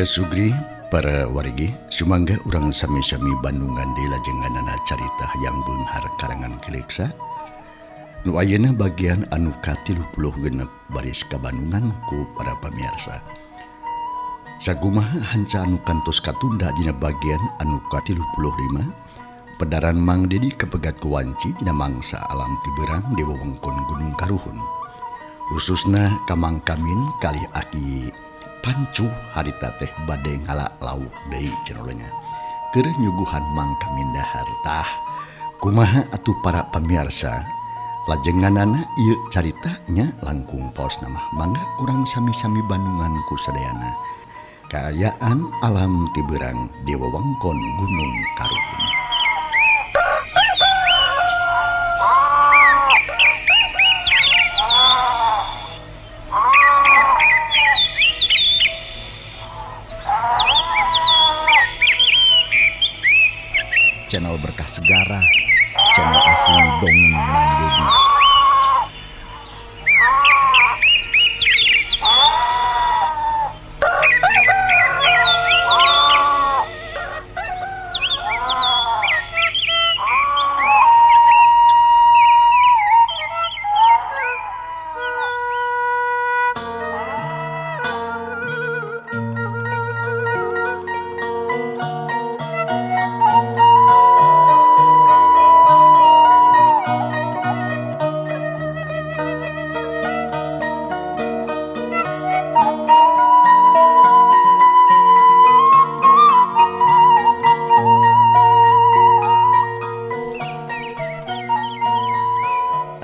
Para sugri, para wargi, sumangga urang sami-sami Bandungan di lajenganana carita hayang beunghar karangan Keleksa. Nu ayeuna bagian anu ka-36 baris kabandungan ku para pamirsa. Sagumaha hanca anu kantos katunda dina bagian anu ka-35, pedaran Mang Dedi kepegat ku wanci dina mangsa alam tiberang di wewengkon Gunung Karuhun. Khususna ka Mang Kamin kali aki pancu harita teh bade ngalak lauk deui cenah keur nyuguhan Mang Kamin dahar tah kumaha atuh para pamirsa lajenganana ieu caritanya langkung paos nama mangga urang sami-sami Bandungan ku sadayana kaayaan alam tiberang di wewengkon Gunung Karuhun. Channel Berkah Segara, channel asli dongeng Mang Dedi.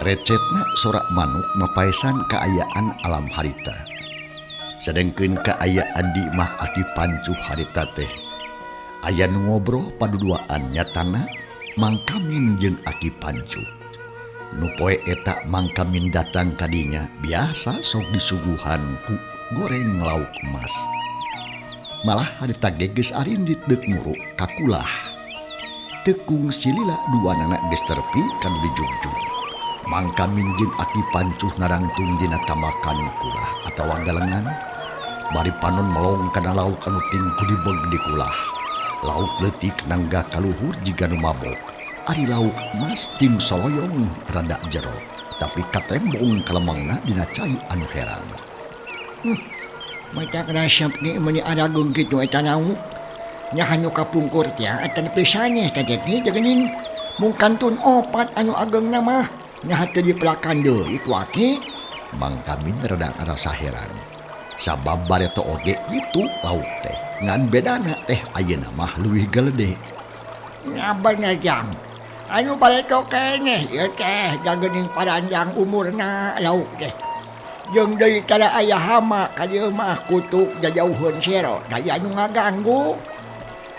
Recetna sorak manuk mapaesan kaayaan alam harita. Sedengkeun kaayaan di mah aki pancu harita teh. Aya nu ngobrol paduduaan nyatana Mang Kamin jeung aki pancu. Nu poe eta Mang Kamin datang kadinya biasa sok disuguhan ku goreng lauk emas. Malah harita geges arindit deuk muruk kakulah. Tekung silila duanana geus terpi kanu dijugjug. Mang Kamin jeung aki pancuh narangtung dina tamakan kulah atawa galengan bari panon melong kana lauk anu tingku dibeg di kulah. Lauk leutik nangga kaluhur jiga nu mabok. Ari lauk emas ting soloyong rada jero tapi katembong kalemangna dina cai anu heran. Mata kerasap ni meni adagung kitu eta nauk. Nya hanu kapungkur tia atan pisane tajekni jagenin mung kantun opat anu ageng mah. Nya henteu dipelakan deui ku aki. Mang Kamin rada ngarasa heran. Sabab bareto oge kitu lauk teh. Ngan bedana teh ayeuna mah leuwih galede. Nya bener jang. Anu bareto keneh ieu teh jagening paranjang umurna lauk teh. Jeung deui kada aya hama ka dieu mah kutuk jajauheun sero daya anu ngaganggu.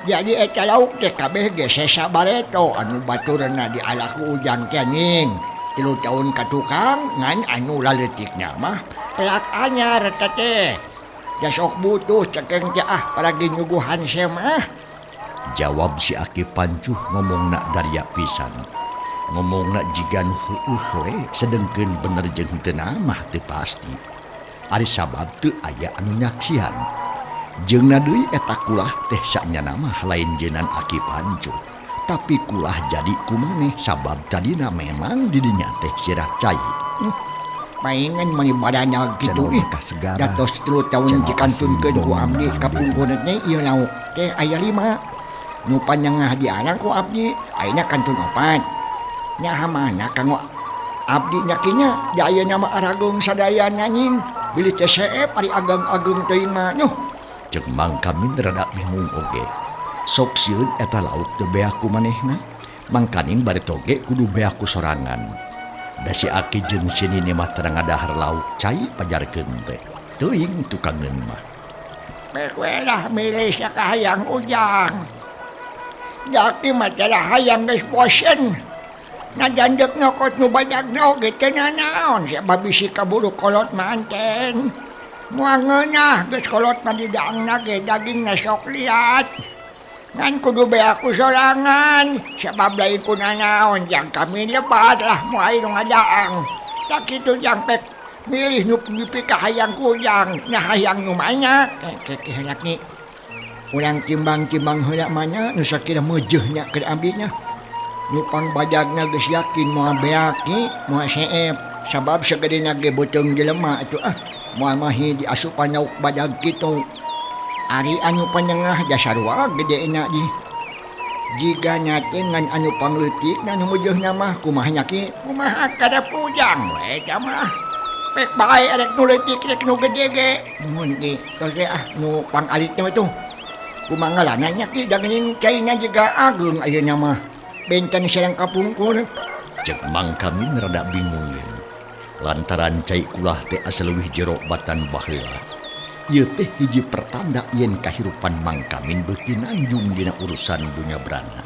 Jadi eta lauk teh kabeh ge sesa bareto anu baturna dialaku ujang kening. 3 tahun ka tukang ngan anu laletikna mah pelak anyar eta teh. Da sok butuh cekeng teh paragi nyuguhan semah. Jawab si aki pancuh ngomongna darya pisan. Ngomongna jigan heueuh we sedengkeun bener jeung teu mah teu pasti. Ari sabab teu aya anu nyaksihan. Jeung deui eta kulah teh sanyana mah lain jeunan aki pancuh. Tapi kulah jadi kumaneh sabab tadina memang didinya teh sirah cai. Paingan mani badanya kitu ih. Datos 3 tahun dikantunkeun ku abdi kapungkurna teh ieu lauk teh aya 5. Nu panjangah di anak ku abdi ayeuna kantun 4. Nya hamana kanggo abdi nyakinya da ayeuna mah aragung sadaya nyanying bilih teh seep ari agang-agung teuing mah nyuh. Jeung Mang Kamin rada bingung oge. Sok sieun eta lauk teu beak ku manehna. Mang Kamin bari toge kudu beak ku sorangan. Da si aki jeung si Nini mah teu ngadahar lauk cai pajarkeun teh. Teuing tukangeun mah. Bek we lah milih sakahayang ujang. Jaki mah tara hayang geus bosen. Ngajandeuk nyokot nu banyagna oge teu nanaon sabab bisi kaburu kolot manten. Moal ngeunah geus kolot mah di daangna ge dagingna sok liat. Ngan kudu beak ku sorangan sabab lain ku nanaon jang kami lebat lah moal nu ngadaang. Tak kitu jang pek milih nu pipi ka hayang ku jang nya hayang nu manya kekeh nya Urang timbang-timbang heula mana nu sakira meujeuhnya keur abdinya. Nu pangbadagna geus yakin moal beaki, moal seep, sabab sagedena ge beuteung jelema atuh moal mahi diasupan nauk badag kitu. Ari anu panengah dasar wae gedeena di. Jiga nyatin ngan anu pangleutikna nu meujeuhna mah kumaha nya ki? Kumaha kada pujang we mah. Pek bae arek nu leutik rek nu gede ge. Mun ki tos ge nu pangalitna itu. Kumaha ngaranna nya ki daging caina juga ageung ayeuna mah. Benten sareng kapungkur. Cek Mang Kamin rada bingung lantaran cai kulah teh asa leuwih jero batan baheula. Ieu teh hiji pertanda yen kahirupan Mang Kamin beuki nanjung dina urusan dunya brana.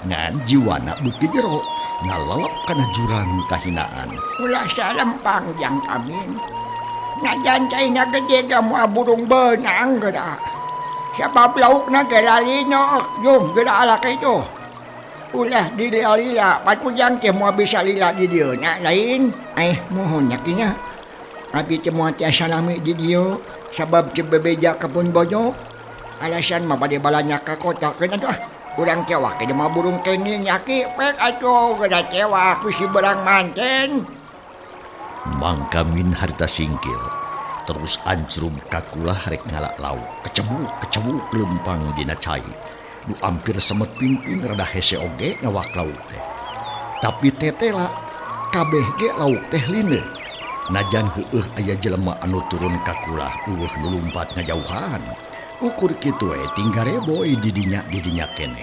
Ngan jiwana beuki jero ngalalap kana jurang kahinaan. Ulah salempang Jang Kamin. Najan caina gede ga moal burung beunang geura. Sabab laukna ge lalino, jung geura alak itu. Ulah dilila-lila, patujang teh moal bisa lila di dieu nya lain. Mohon nya kinya. Abi teh moal tiasa lami di dieu sabab teu bebeja kebun bojo. Alasan mah bade balanya ka kota keun atuh. Urang cewak ke mah burung kenging nya ki pek atuh geura cewak ku si berang manten. Mang Kamin harita singkil terus anjrum kakulah rek ngalak lauk kecebuk lempang dina cai nu ampir semet pingping rada hese oge ngawak lauk teh. Tapi tetela kabeh ge lauk teh linde. Najan heueuh aya jelema anu turun kakulah eueuh nu lumpat ngajauhan. Ukur kitu tinggal reboy didinya kene.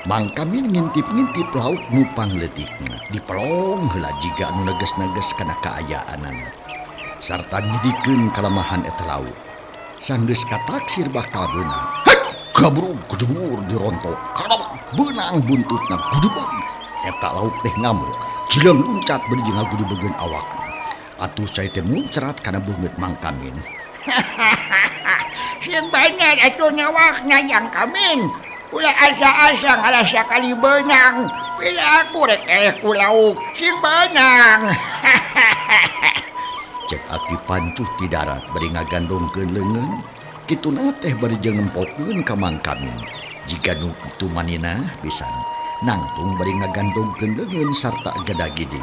Mang Kamin ngintip-ngintip lauk nu pangleutikna dipelong heula jiga anu neges-neges kana kaayaanana. Sarta nyidikeun kalemahan eta lauk. Sanggeus kataksir bakal beunang. Gabrug gedebur dirontok. Kalabak beunang buntutna gudebeg. Eta lauk teh ngamuk. Jileung luncat beri jeung ngagudebegeun awakna. Atuh cai teh muncrat kana beungeut Mang Kamin. Sing bener atuh nyawakna Jang Kamin. Ulah asa-asa ngarasa kali beunang. Bila aku rek ku lauk sing beunang. Cek Aki pancuh ti darat bari ngagandongkeun leungeun. Kituna teh bari jeung nempokeun ka Mang Kamin. Jika nu kitu manina pisan nangtung bari ngagandongkeun leungeun sarta gada-gidi.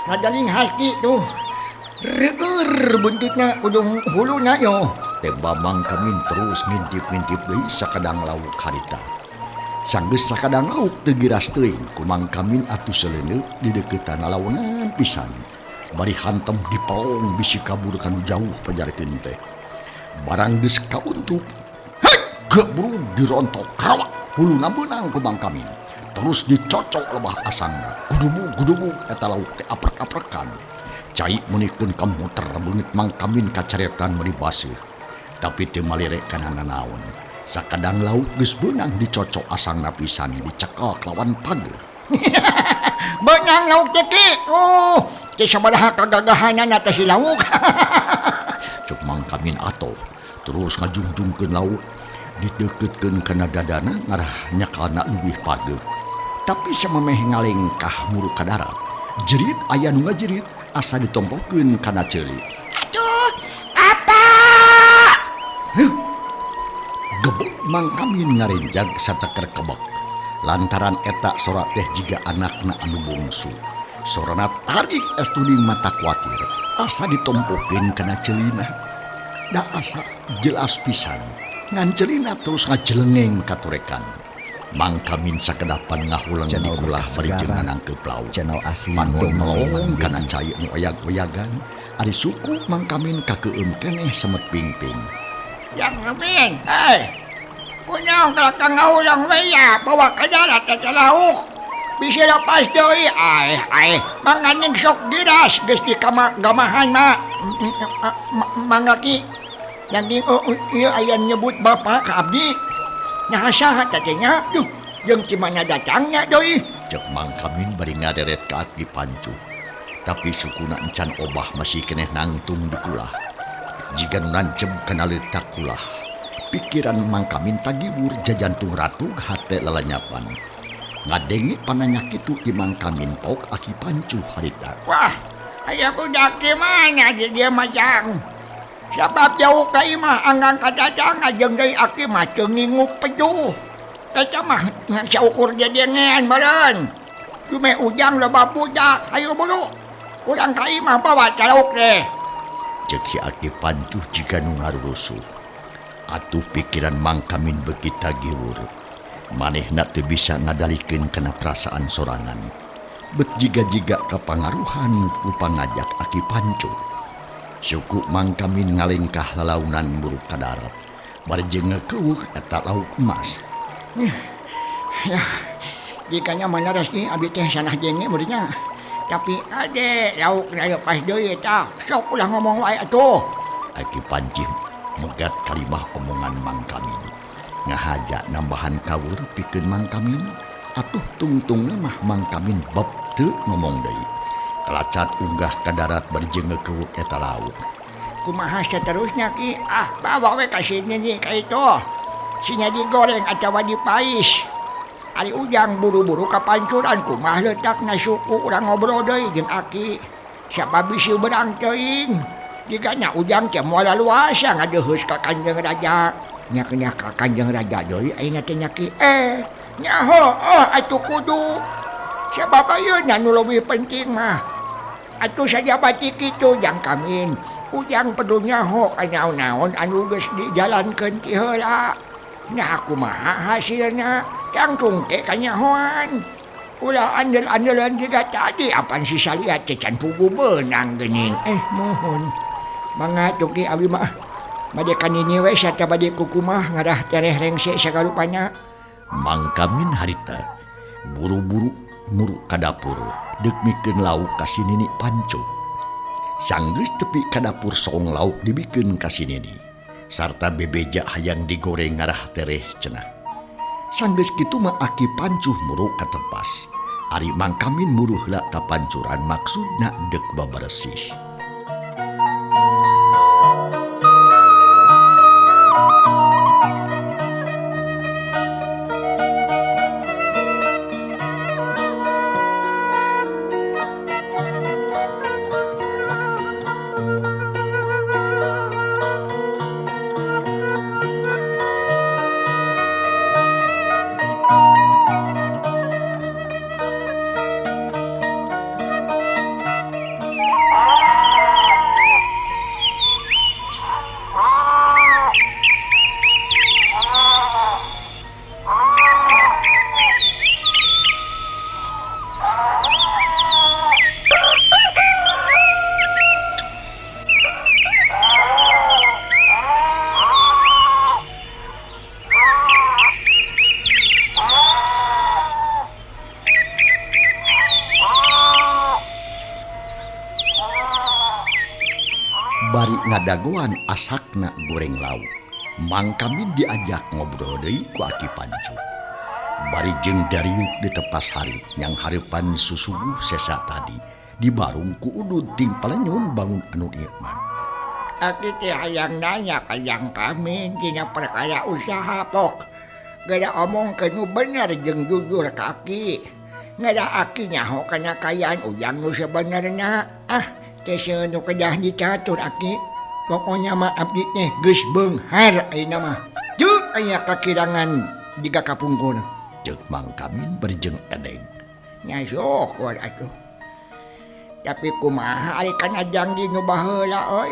Ngadaling haki tuh. Reueur buntutna ujung huluna yo. Tembak Mang Kamin terus ngintip-ngintip deui sakadang lauk harita. Sanggeus sakadang lauk teu giras teuing ku Mang Kamin atuh seleuneu di deukeutana launan pisan. Bari hantem dipelong bisi kabur kanu jauh pajarikeun teh. Barang geus kauntup, gabrug dirontok karawak huluna beunang ku Mang Kamin. Terus dicocok lebah asangna. Gudubug eta lauk teh aprek-aprekan. Cai munikeun kamuter beungeut Mang Kamin kacaretan meuli baseuh. Tapi teu malirek kana nanaon. Sakadang lauk geus beunang dicocok asangna pisan dicekel lawan pager. Beunang lauk teh ki. Teh sabaraha kagagahanana teh lauk. Cuk Mang Kamin atoh terus ngajungjungkeun lauk dideukeutkeun kana dadana ngarah nyakalna leuwih pager. Tapi samemeh ngalengkah muru ka darat. Jerit aya nu ngajerit asa ditompokeun kana ceuli. Aduh, apa? Gebeg Mang Kamin ngarenjag sateker kebek. Lantaran eta sora teh jiga anakna anu bungsu. Sorana tarik estuning mata kuatir. Asa ditompokeun kana ceulina. Da asa jelas pisan. Ngan ceulina terus ngajelengeng katurekan. Mang Kamin sakedapan ngahuleng di kulah bari jeung nangkeup lauk. Channel asli Pandong melong kana cai nu oyag-oyagan. Ari suku Mang Kamin kakeueum keneh semet pingping. Jang Kamin, kunaon kalakang ngaulang we ya bawa ka darat eta lauk. Bisa lepas deui manganing sok giras geus di gamahan mah. Mangaki yang di ieu aya nyebut bapa ka abdi. Nah saha teh nya? Duh, jeung cimana datangnya deui. Cek Mang Kamin bari ngaderet ka Aki Pancuh. Tapi sukuna encan obah masih keneh nangtung di kulah. Jika nu nancep kana leutak kulah. Pikiran Mang Kamin tagibur jajantung ratug hate lalanyapan. Ngadengi pananya kitu ti Mang Kamin pok Aki Pancuh harita. Wah, aya budak di mana dia majang? Sabab jauh ka imah anggang kadadangan jeung deui aki mah teu nginguk pejuh. Eta mah saukur jejengean meureun. Jume ujang loba budak, hayu buru. Urang ka imah bawa carauk teh. Cek si Aki Pancuh jika nu ngarurusuh. Atuh pikiran Mang Kamin beuki tagiwur. Manehna teu bisa ngadalikeun kana perasaan sorangan. Bet jiga-jiga kapangaruhan ku pangajak Aki Pancuh. Suku Mang Kamin ngalengkah lalaunan muru ka darat. Bari jeung ngekeueuh eta lauk emas. Ya, jikanya mana resmi abi teh sanah jenge muridnya. Tapi ade lauk na lepas deui eta. Sok ulah ngomong wae atuh. Aki Pancuh megat kalimah omongan Mang Kamin. Ngahaja nambahan kawur pikeun Mang Kamin. Atuh tungtungna mah Mang Kamin bab teu ngomong deui. Kalacat unggah ka darat bari jeung ngekeuweuk eta lauk. Kumaha saterusnya ki? Bawa we ka sini nih ka itu. Sinya digoreng atawa dipais. Ari ujang buru-buru ka pancuran kumaha letakna suku urang ngobrol deui jeung Aki. Sabab bisi berang teuing. Jigana ujang teh moal luasa ngadeuheus ka Kanjeng Raja. Nya ka Kanjeng Raja deui ayeuna teh nya ki. Nyaho atuh kudu. Sabab ayeuna nu leuwih penting mah atuh sajabat kitu Jang Kamin. Ujang perlu nyaho ka naon-naon anu geus dijalankeun ti heula. Nya kumaha hasilna cangtung teh ka nyahoan. Ulah andel-andeulan jiga tadi apan si Salia teh can pugu beunang geuning. Mohon. Mangga tuki abdi mah bade kanini we sarta bade kukumah ngarah tereh rengse sagarupana. Mang Kamin harita buru-buru muru ka dapur deuk mikeun lauk ka si Nini Pancuh. Sanggeus tepi ka dapur soong lauk dibikeun ka si Nini sarta bebeja hayang digoreng ngarah tereh cenah. Sanggeus kitu mah Aki Pancuh muru ka tepas. Ari Mang Kamin muru heula ka pancuran maksudna deuk babersih. Bari ngadagoan asakna goreng lauk. Mang Kamin diajak ngobrol deui ku Aki Pancuh. Bari jeung dariuk di tepas hareup nyang hareupan susuguh sesa tadi dibarung ku udud ting palenyun bangun anu nikmat. Aki teh hayang nanya ka Jang Kamin dina perkara usaha pok. Gada omongkeun nu bener jeung jujur ka Aki. Ngada Aki nyaho kana kayaan ujang nu sabenerna. Teh nu kedah dicatur Aki. Pokoknya mah abdi teh geus beunghar ayeuna mah. Ceuk aya kakirangan jiga kapungkur. Ceuk Mang Kamin berjeng edeg. Nya syukur atuh. Tapi kumaha ari kana janji nu baheula euy.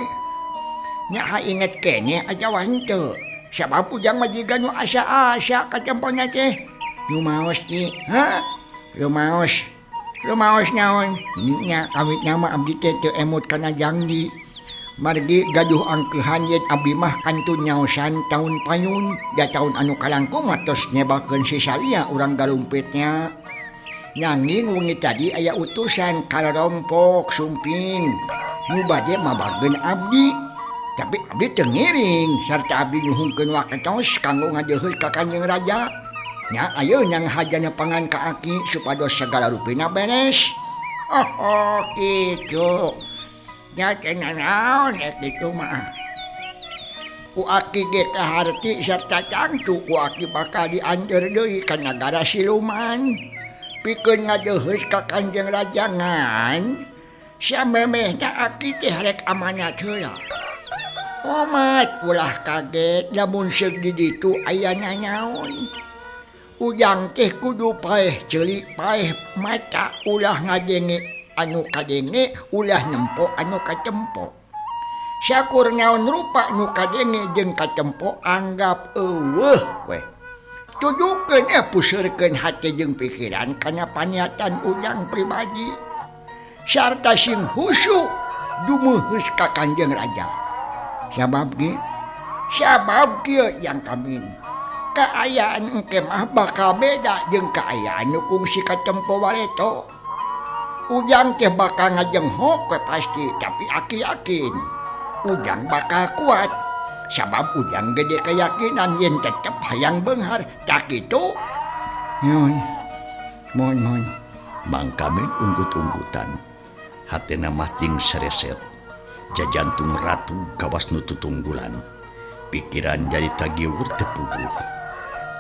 Nya inget keneh aja henteu. Sabab ujang mah jiga nu asa-asa ka tempona teh. Rumaos ki. Rumaos. Rumaos naon? Nya kawit nama abdi teh teu emut kana janji. Margi gaduh angkeuhan yen abdi mah kantun nyaosan taun payun da taun anu kalangkung tos nyebakeun si Salia urang galumpitnya. Nanging wengi tadi aya utusan kalarompok sumping nu bade mabageun abdi. Tapi abdi teu ngiring sarta abdi nyuhungkeun waketos kanggo ngajeuheus ka Kanjeng Raja. Nya ayeuna ngahajana pangan ka Aki supados sagala rupina beres. Kitu. Nya teh naon kitu mah. Ku Aki ge kaharti sarta cangcu ku Aki bakal dianjeur deui ka nagara siluman. Pikeun ngajeuheus ka Kanjeng Raja ngan samemehna Aki teh rek amanat heula. Omat ulah kaget lamun seug di ditu aya nanaon. Ujang teh kudu paeh ceulik paeh mata ulah ngadenge anu kadenge ulah nempo anu katempo. Syakur naon rupa nu kadenge jeung katempo anggap eueuh we. Tujukeun puseurkeun hate jeung pikiran kana paniatan ujang pribadi. Sarta sing husu dumuheus ka Kanjeng Raja. Sabab kieu yang kamin. Kaayaan engke mah bakal beda jeung kaayaan nu kungsi katempo wareto. Ujang teh bakal ngajenghok we pasti, tapi aki yakin Ujang bakal kuat. Sabab Ujang gede keyakinan yen tetep hayang beunghar. Tak kitu. Mon. Mang Kamin unggut-unggutan. Hatena mah ting sereset. Jajantung ratu gawas nu tutunggulan. Pikiran jadi tagiur teu puguh.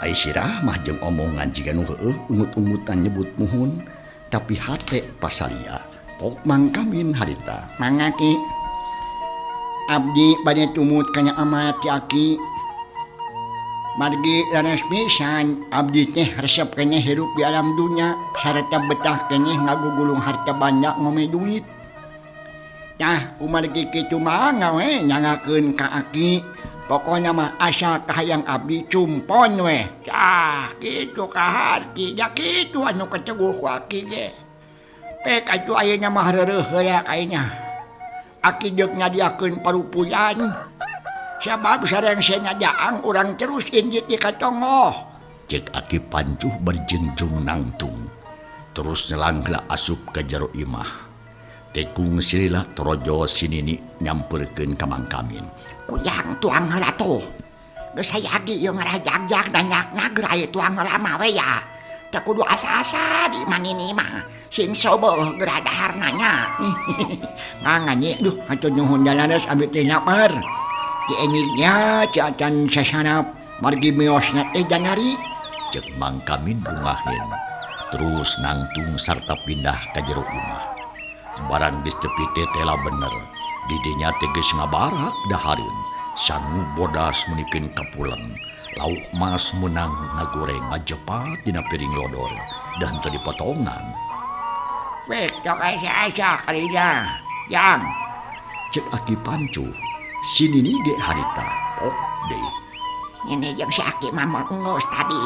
Ai sirah mah jeung omongan jiga nu heueuh ungut-unggutan nyebut muhun, tapi hate pasalia. Pok Mang Kamin harita. Mangaki. Abdi bade tumut kana amat ti Aki. Margi laras pisan abdi teh resep keneh hirup di alam dunya sarta betah keneh ngagugulung harta banda ngome duit. Tah kumargi kitu mah ngawe nyangakeun ka Aki. Pokona mah asal kahayang abdi cumpon we. Tah kitu kaharti da kitu anu kaceguh ku Aki ge. Pek atuh ayeuna mah reureuh heula kayaknya. Aki deuk ngadiakeun parupuyan. Sabab sareng senyajaang urang terus injit di katongoh. Cek Aki pancuh berjengjung nangtung. Terus nyelangla asup ke jero imah. Tekung silila torojo sinini nyamperkeun ka Mang Kamin. Kuyang tuang heula tuh. Geus hayagi ieu ngarajagjag dan nyakna gerai tuang heula mah we ya. Teu kudu asa-asa di manini mah. Sing sobeuh geura daharna nya. Mangani duh atuh nuhun dalares abdi teh lapar. Ti enignya ti acan sasanap margi meosna teh janari. Cek Mang Kamin bungahin. Terus nangtung sarta pindah ka jero imah. Barang geus tepi teh tela bener. Didinya teh geus ngabarak dahareun. Sangu bodas munikeun kapulen. Lauk mas menang ngagoreng ngajepat dina piring lodor dan teu dipotongan. Wek tok asa-asa kalina. Yang Cek Aki pancuh. Sinini ge harita. Pok deui. Ini jeung si Aki mah meungeus tadi.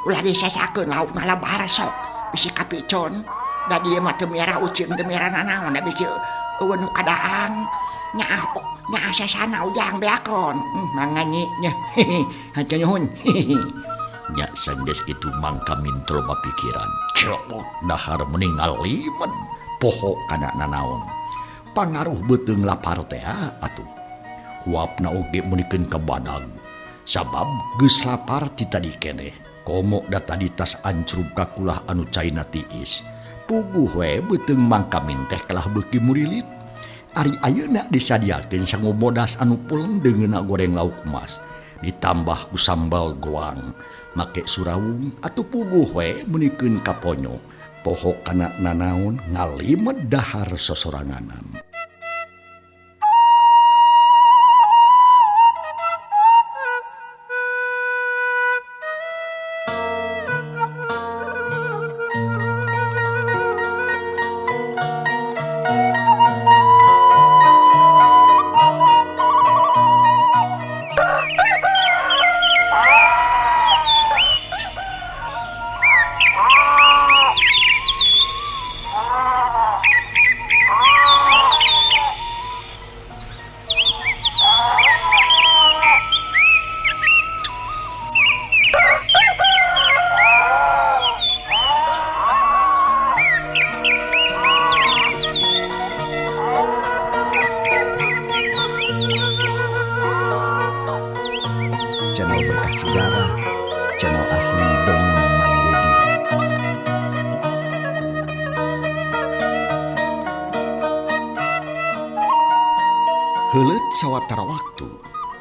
Ulah disasakeun lauk malabar sok. Bisi kapicon. Da dieu mah teu miara uceung teu miara nanaon da bisi eueuh nu kadaang. Nya sasana ujang beakon. Mangani nya. Hatur nuhun. Nya sanggeus kitu Mang Kamin teu loba pikiran. Celok dahar meninggal limen. Poho kana nanaon. Pangaruh beuteung lapar teh atuh. Huapna oge munikeun ka badag. Sabab geus lapar ti tadi keneh. Komo da tadi tas ancrup ka kulah anu caina tiis. Puguh we beuteung Mang Kamin teh kelah beuki murilit. Ari ayeuna disadiakeun sangu bodas anu pulen deungeuna goreng lauk emas. Ditambah ku sambal goang. Make surawung atuh puguh we munikeun ka ponyo. Poho kana nanaon ngalimet dahar sosoranganan. Channel Berkah Sejarah, channel asli dongeng Mang Dedi. Heuleut sawatara waktu,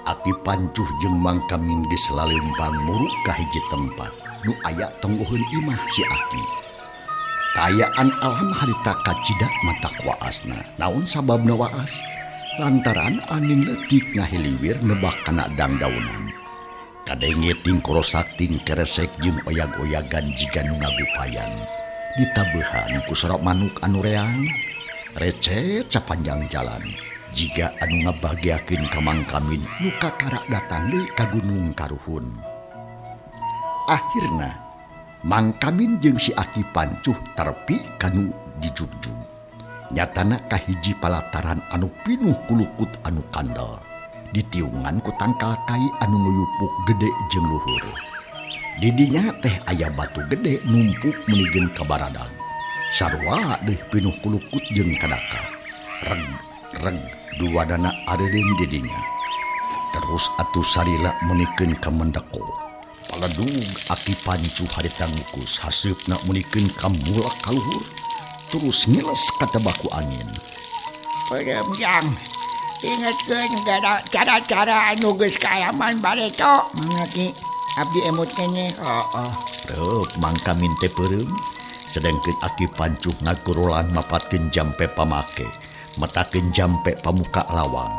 Aki pancuh jeung Mang Kamin geus laleumpang muruk ka hiji tempat nu aya tonggoheun imah si Aki. Kaayaan alam harita kacida mata kuasna. Naon sababna waas? lantaran angin letik ngahiliwir nebak kana dangdaunan. Kadenge tingkorosak ting keresek jeung oyag-oyagan jiga nu ngagupayan. Ditabehan ku sorok manuk anu reang, recet sapanjang jalan. Jiga anu ngabahagiakeun ka Mang Kamin nu kakara datang deui ka Gunung Karuhun. Akhirna Mang Kamin jeung si Aki Pancuh terpi kanu dijugjug. Nyatana kahiji palataran anu pinuh kulukut anu kandel. Ditiungan ku tangkal kai anu nguyupuk gede jeung luhur. Didinya teh aya batu gede numpuk menigin kabaradang. Sarua deh pinuh kulukut jeung kadaka. Reg duadana areun didinya. Terus atuh sarila menikeun ka mendeko. Paledug Aki Pancuh harita ngukus haseupna menikeun ka mulak ka luhur. Terus ngiles kata baku angin. Peremjang, ingetkeun cara-cara anu geus kayaman bareto. Mangaki abdi emut keneh. Reup Mang Kamin teh peureum. Sedengkeun Aki Pancuh ngagurolan mapatkeun jampe pamake, metakeun jampe pamuka lawang.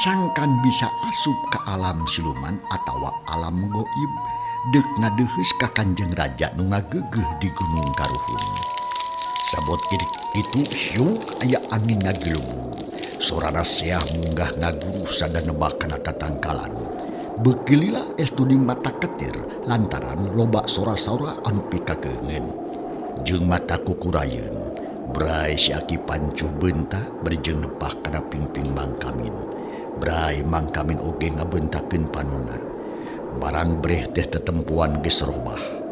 Sangkan bisa asup ka alam siluman atawa alam goib. Deuk ngadeheus ka Kanjeng Raja nu ngageugeuh di Gunung Karuhun. Sabot itu hiuk aya angin ngagelung. Sorana seah munggah ngaguru sada nebak kana tatangkalan. Beukilila estudi mata ketir lantaran loba sora-sora anu pikakeungeun. Jeung mata kukurayeun. Bray si Aki Pancuh beunta berjeung nepah kana pingping Mang Kamin. Bray Mang Kamin oge ngabentakeun panonna. Barang breh teh tetempuan geus robah.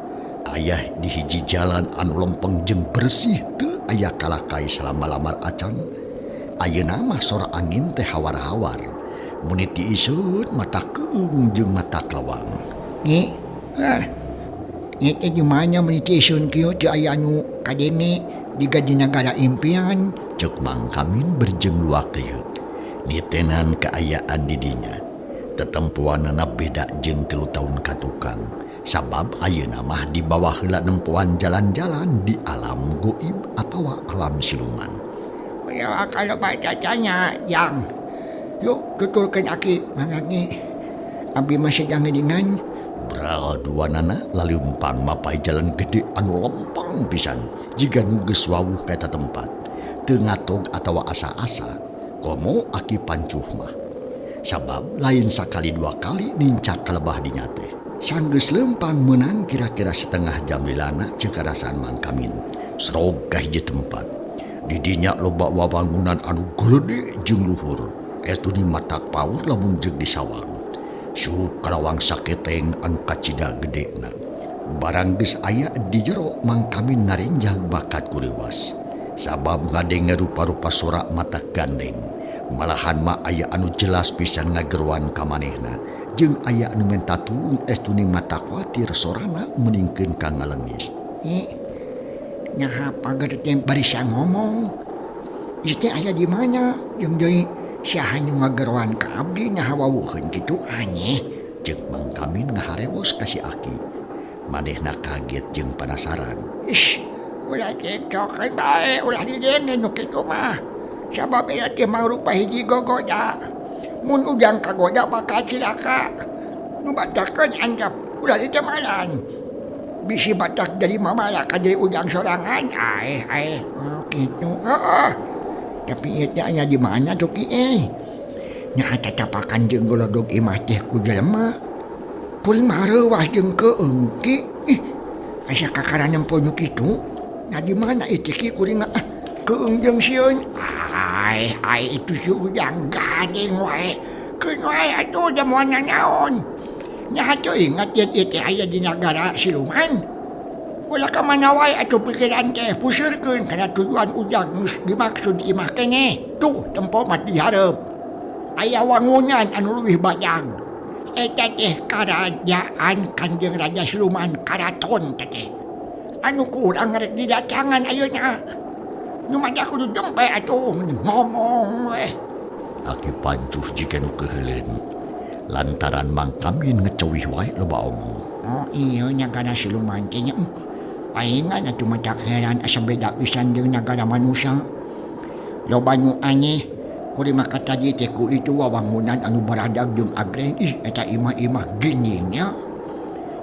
Ayah di hiji jalan anu lempeng jeung bersih teu aya kalakai salama lamar acan. Ayeuna mah sora angin teh hawar-hawar. Mun ti iseut mata keung jeung mata kelawang. Nih teh gimana mun ti iseun kieu teu aya anu kadene jiga di nagara impian. Cek Mang Kamin berjeung luak deui. Nitenan kaayaan di dinya. Tetempuanna beda jeung 3 tahun katukang. Sabab ayeuna mah di bawah heula nempuan jalan-jalan di alam goib atawa alam siluman. Ya kalau bacanya yang yuk tutulkeun Aki mangani abdi masih jangan dengan. Bral duanana laliumpang mapai jalan gede anu lempang pisan jiga nu geus wawuh ka eta tempat. Teu ngatog atawa asa-asa komo Aki Pancuh mah. Sabab lain sakali 2 kali nincak kalebah dinya teh. Sanggeus lempang menang kira-kira setengah jam lilana ceuk karasaan Mang Kamin. Srog ka hiji tempat. Di dinya loba wawangunan anu gede jeung luhur. Estudi matak paur lamun jeung di sawang. Sup kalawang saketeng anu kacida gedena. Barang geus aya di jero Mang Kamin narenjang bakat kurewas. Sabab ngadenge rupa-rupa sorak mata gandeng. Malahan mah aya anu jelas pisan ngageruan ka manehna. Jeung aya anu minta tulung estuni mata khawatir sorana meningkeun ka ngalengis. Nyaha pagar teh barisa ngomong. Ieu teh aya di mana? Jeung deui saha nu ngageruan ka abdi nyaha wawuheun kitu aneh. Jeung Mang Kamin ngaharewos ka si Aki. Manehna kaget jeung penasaran. Ulah kecokeun bae, ulah didenge nu kitu mah. Sabab ieu teh mangrupa hiji gogoda. Mun ujang kagoda bakal cilaka. Nu batakeun ancap ulah ditemalan. Bisi batak jadi mamala ka jadi ujang sorangan. Kitu. Tapi ieu teh aya di mana tuh ki Nya tatapakan jeung golodog imah teh ku jelema. Kuring mah reuwah jeung keung ki. Asa kakara nempo nu kitu. Nya di mana ieu ki kuring mah keung jeung sieun. Itu si ujang gading wae. Keun wae atuh jamuan naon. Nya atuh ingat yen ieu teh aya di nagara siluman. Ulah ka mana wae atuh pikiran teh puseureun kana tujuan ujang nu dimaksud imah keneh. Tuh tempo mah di hareup. Aya wangunan anu leuwih bajang. Eta teh karajaan Kanjeng Raja Siluman Karaton teh. Anu kurang rek didatangan ayeuna. Nu mah kudu jempe atuh ngomong we. Aki Pancuh jika nu keheuleun. Lantaran Mang Kamin ngeceuwih wae loba omong. Oh iya nagara siluman teh nya. Paingan atuh matak heran asa beda pisan jeung nagara manusia. Loba nu aneh Kurimah kata di teku itu wawangunan anu baradag jeung agreng. Eta imah-imah ginyingnya.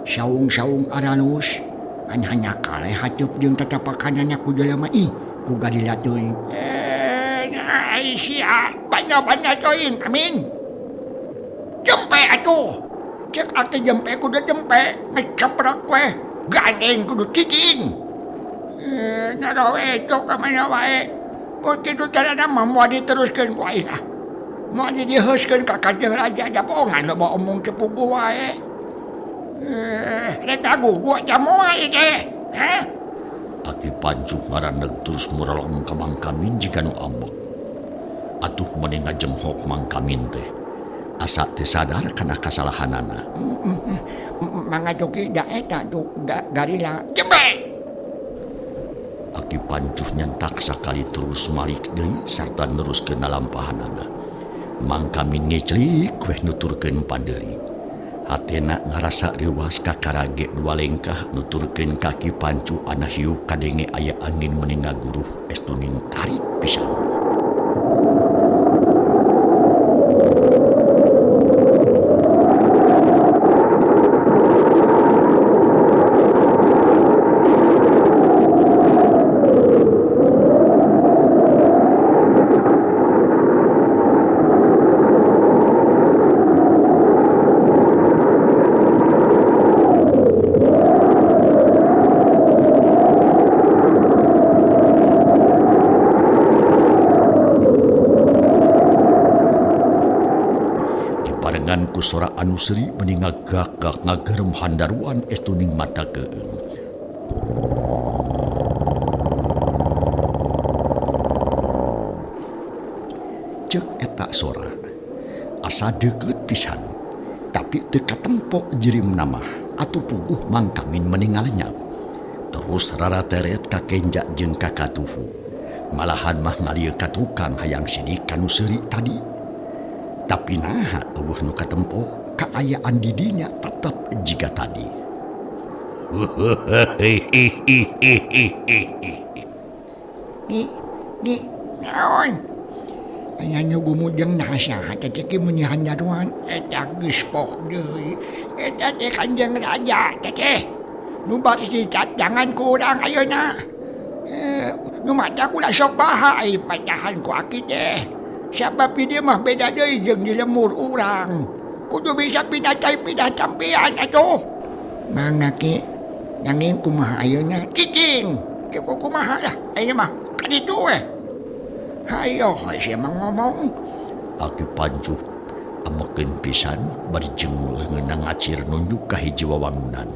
Saung-saung aranus. Kan hanya kare hatup jeung tatapakanana ku jelema ku gadila teuing. Ai sia, banyak-banyak teuing amin. Jempe atuh. Cek ake jempe kudu jempe. Ngeceprek we. Gandeng kudu kiking. Narawe cok kamana wae. Mun kitu carana mah moal diteruskeun ku aing ah. Moal diheuskeun ka Kanjeng Raja da bohongan lo omong ke puguh wae. Rek aku gua jamoa ieu teh. Aki Pancu ngaraneg terus muralong ka Mang Kamin jika nu ambek. Atuh meuni ngajenghok Mang Kamin teh. Asa teu sadar kana kasalahanana. Mangga joki da eta tuh garila jembe. Aki Pancuh nyentak sakali terus malik deui sarta neruskeun lalampahanana. Mang Kamin ngeclik weh nuturkeun pandeuri. Hatena ngarasa reuwas ka karage dua lengkah nuturkeun kaki Pancu ana hiu kadenge aya angin meuni ngaguruh estuning tarik pisan. Ku sora anu seri meuni ngagak ngagerem handaruan estuning mata keung. Cek eta sora asa deukeut pisan tapi teu katempo jirim nama atuh puguh Mang Kamin meuni ngalenyap. Terus rarateret ka Kenja jeung ka Katuhu. Malahan mah ngalieu ka tukang hayang sidik kanu seuri tadi. Tapi naha eueuh nu katempo kaayaan di dinya tetep jiga tadi. Ni naon? Aya nyugumujeng nasaha teh ki mun handaruan eta geus pok deui. Eta teh Kanjeng Raja teh. Nu bari dicadangan ku urang ayeuna. Nu mata kula sok bahae pacahan ku aki teh. Sabab dia mah beda deui jeung di lemur urang. Kudu bisa pindah campian atuh. Mangga ki nanging kumaha ayeuna kiking. Keko kumaha lah ayeuna mah kaditu we. Hayo sia mah ngomong. Aki Pancu amekeun pisan bari jeung leungeunna ngacir nunjuk ka hiji wawangunan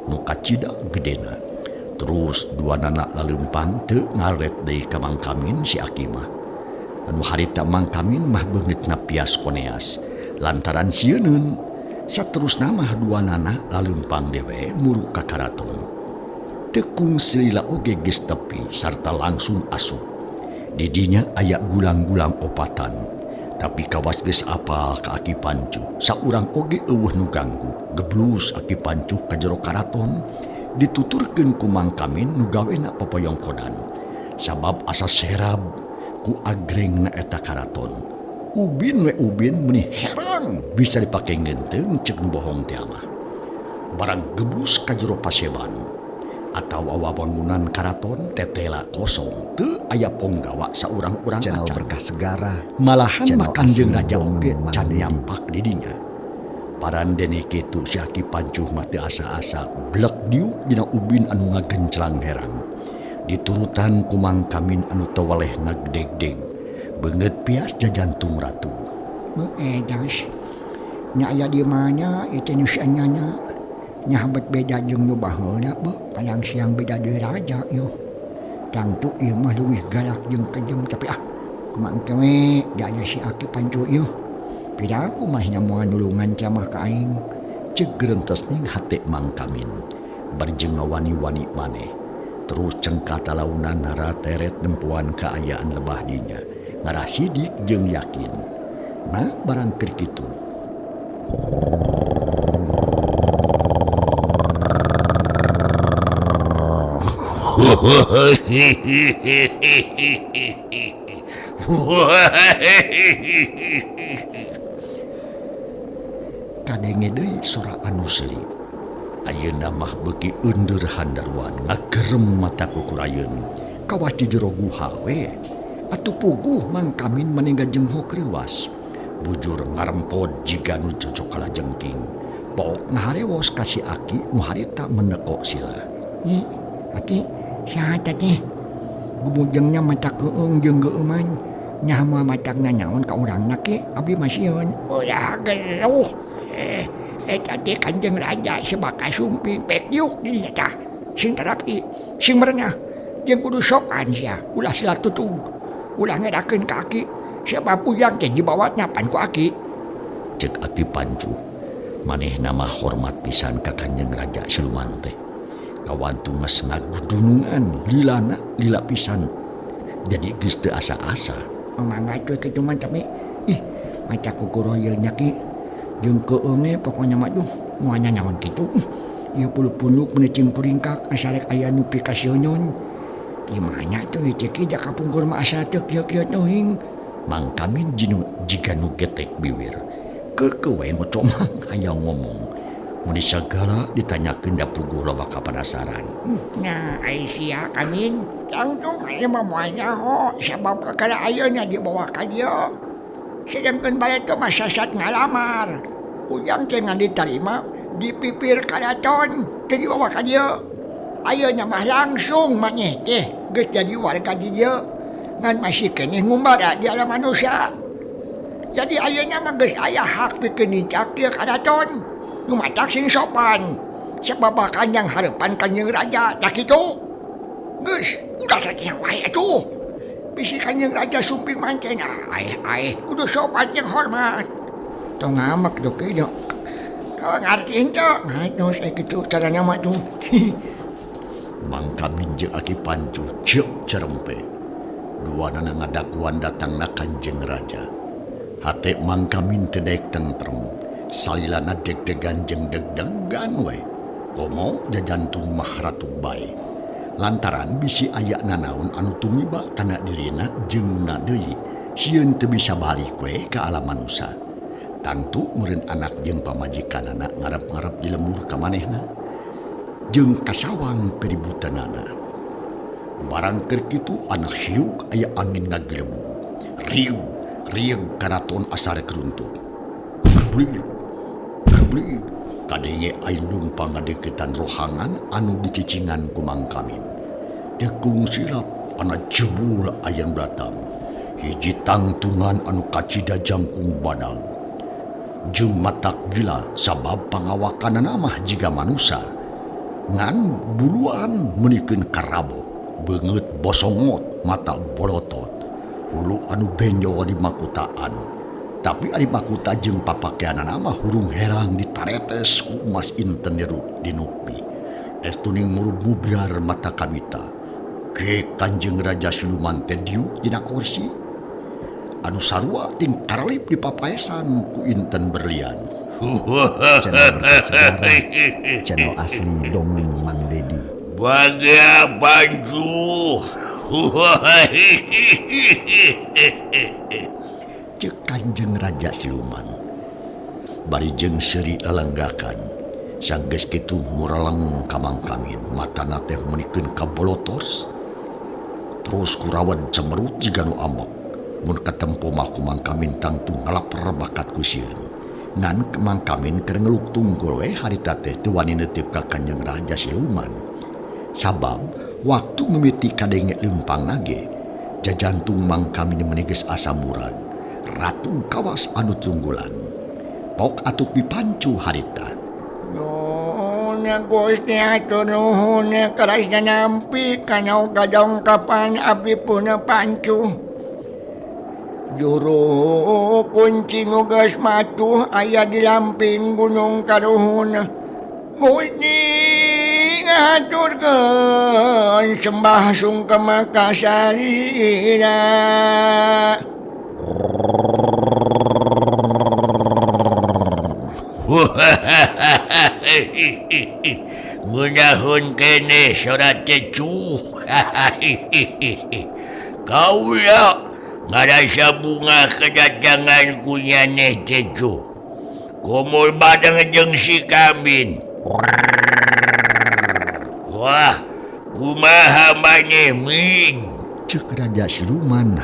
nu kacida gedena. Terus duanana laleumpang teu ngaret deui ka Mang Kamin si Aki mah. Anu harita Mang Kamin mah beungeutna pias koneas lantaran sieunun saterusna mah duanana laleumpang dewe muru ka karaton. Tekung Slila oge geus tepi sarta langsung asup. Di dinya aya gulang-gulang opatan. Tapi kawas geus apal ka Aki Pancu. Saurang oge eueuh nu ganggu. Geblus Aki Pancu ka jero karaton dituturkeun ku Mang Kamin nu gawena popoyongkonan. Sabab asa serab ku agreng na eta karaton. Ubin meuni herang bisa dipake ngenteung cek nu bohong teh mah. Barang geblus ka jero paseban atawa wawangunan karaton tetela kosong teu aya ponggawa saurang-urang Channel acan. Berkah Segara. Malahan mah Kanjeng Raja oge Mang can Dedi. nyampak di dinya. Parandene kitu si Aki Pancuh mah teu asa-asa blek diuk dina ubin anu ngagenclang herang. Diturutan ku Mang Kamin anu teu waleh ngagdeg-deg beungeut pias jajantung ratu. Das. Nya aya di mana itu nu sanyana. Nya habat beda jeung nu baheula padang siang beda deui raja yo. Tangtu ieu mah leuwih galak jeung kejem tapi kumangke we daya si Aki Pancu yo. Pidaku mah nya moal nulungan teh mah ka aing. Cek gerentes ning hate Mang Kamin bari jeung ngawani-wani maneh. Terus cengkata launan nara teret nempuan keayaan lebah dinya. Ngarah sidik jeung yakin. Nah barang keur kitu. Kadenge deui sora anu seuri. Ayeuna mah beuki undur handaruan ngagerem mata kukurayeun. Kawas di jero guha we. Atuh puguh Mang Kamin maningga jenghok riwas. Bujur ngarempod jiga nu cocok kalajengking. Pok ngaharewos kasih Aki nu harita meneko sila. Ih, Aki, siapa teh? Gumujengnya mata keung jeung geuman. Nya moal matagna naon ka urangna ki, abdi masieun. Ulah geluh. Eta teh Kanjeng Raja sebaka sumping pek yuk di eta. Sing terapi, sing merenah. Jeung kudu sopan sia, ulah sila tutug. Ulah ngadakeun ka Aki, siapa puyang teh dibawatna pan ku Aki. Cek Aki Pancu. Maneh nama hormat pisan ka Kanjeng Raja Siluman teh. Kawantung mas ngagudunungan lilana lila pisan. Jadi geus teu asa-asa. Mangga tuh kecuman tapi mata kukuroyeulnya ki jeung keunge pokoknya mah moalnya naon kitu. Ieu puluk-puluk menecing puringkak asarek aya nu pikasionyon. Gimana tuh ceki da kapungkur mah asa teu kieu-kieu teuing. Mang Kamin jika nu getek biwir. Kekewe nu comang hayang ngomong. Mun sagala ditanyakeun da puguh loba kapanasaran. Nah, Aisyah Kamin, langsung aja mah moalnya ho, sebab kakala ayeuna dibawa ka dieu. Sedangkeun balik teh mah sasat ngalamar. Ujang teh ngan diterima dipipir karaton teh dibawa ka dieu. Ayeuna mah langsung maneh teh geus jadi warga di dieu. Ngan masih keneh ngumbara di alam manusia. Jadi ayeuna mah geus aya hak pikeun nincak dieu karaton. Lumatak sing sopan. Sebab Kanjeng harapan Kanjeng Raja tak kitu. Geus, udah saja wae atuh. Bisi Kanjeng Raja sumping manten ai kudu sopan jeung hormat. Tong ngamak do kieu. Kau ngartiin teh. Nah, itu saya kitu caranya mah tuh. Mang Kamin jeung Aki Pancu ceuk cerempe. Duana ngadakuan datangna Kanjeng Raja. Hate Mang Kamin teu daek tentrem. Salilana deg-degan jeung deg-degan we. Komo jajantung mah ratu bae. Lantaran bisi aya nanaon anu tumiba kana dirina jeung na deui sieun teu bisa balik we ka alam manusia. Tangtu meureun anak jeung pamajikanana ngarep-ngarep di lemur ka manehna jeung kasawang peributanana. Barang keur kitu anak hiuk aya angin ngagelebu. Riug karaton asare keruntuh. Beli kadenge aindung pangadeketan rohangan anu dicicingan ku Mang Kamin. Tekung silap ana jebul ayan datang. Hiji tangtungan anu kacida jangkung badang. Jeung matak gila sabab pangawakanana mah jiga manusia. Ngan buluan menikeun karabo. Beungeut bosongot mata bolotot. Hulu anu benjo di makutaan. Tapi ari makuta jeung papakeanana mah hurung herang ditaretes ku emas inten di nupi. Estuning murub mubrar mata kabita. Ke Kanjeng Raja Siluman teh diuk dina kursi. Anu sarua ting karalip di papaesan ku inten berlian. Channel bersejarah, channel asli dongeng Mang Dedi. Baga Pancu. Cek Kanjeng Raja Siluman. Bari jeung seuri lalenggakan. Sanggeus kitu mureleng ka Mang Kamin. Matana teh menikeun ka bolotos. Terus kurawat cemerut jiga nu amok. Mun katempo mah ku Mang Kamin tangtung ngalaper bakat ku sieun. Ngan Mang Kamin keur ngeluk tunggul we harita teh teu wani neuteup ka Kanjeng Raja Siluman. Sabab waktu mimiti kadenge leumpang nage jajantung Mang Kamin meneges asa murag. Ratu kawas anu tunggulan. Pok atuh pipancu harita. Nuhun Gusti atur nuhun karasna nampi kana gadong kapan abdi puna Pancu. Juru kunci nugas matuh aya di lamping Gunung Karuhun. Gusti ngaturkeun sembah sungkem kasarina. Ngunahun kene sorat cecuh. Kaula ngarasa bunga kedatangan kunyaneh Tejo. Komul badang jeung si Kamin. Wah, kumaha maneh Ming? Cek Raja Siluman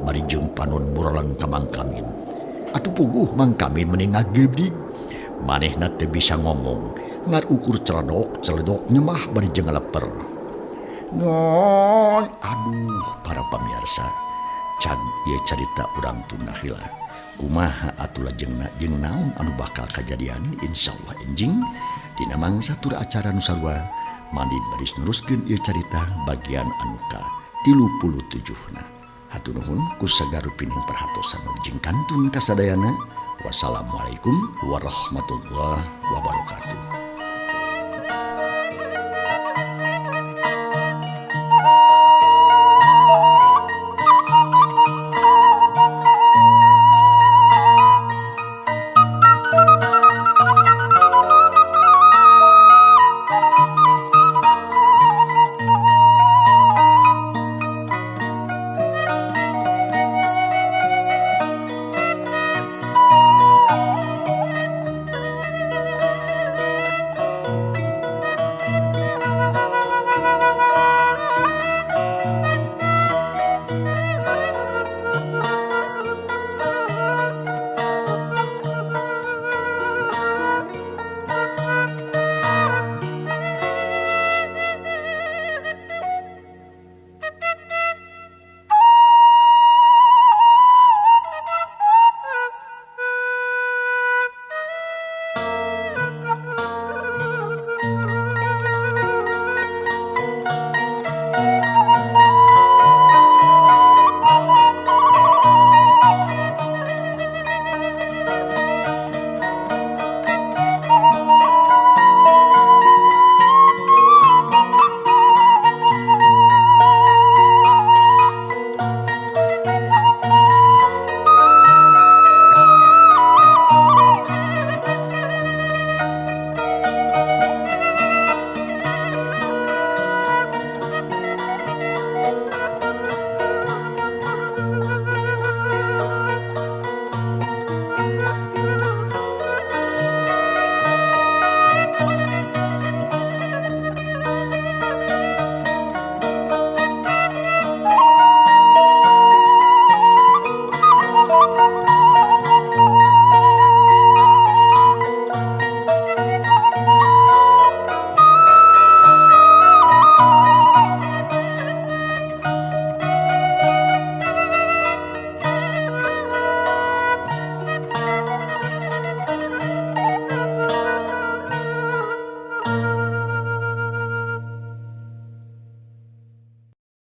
bari jeung panon buralang ka Mang Kamin. Atuh puguh Mang Kamin meninggal geudig. Manehna teu bisa ngomong, ngar ukur celedok nyemah bari jeung ngaleper. Non, Aduh, para pamirsa, can ieu carita urang tunda heula. Kumaha atuh lajengna jeung naon anu bakal kajadian insyaallah enjing dina mangsa tur acara nu sarua mandi baris neruskeun ieu carita bagian anu ka 37na. Hatur nuhun ku sagarupining perhatosan jeung kantun kasadayana. Wassalamualaikum warahmatullahi wabarakatuh.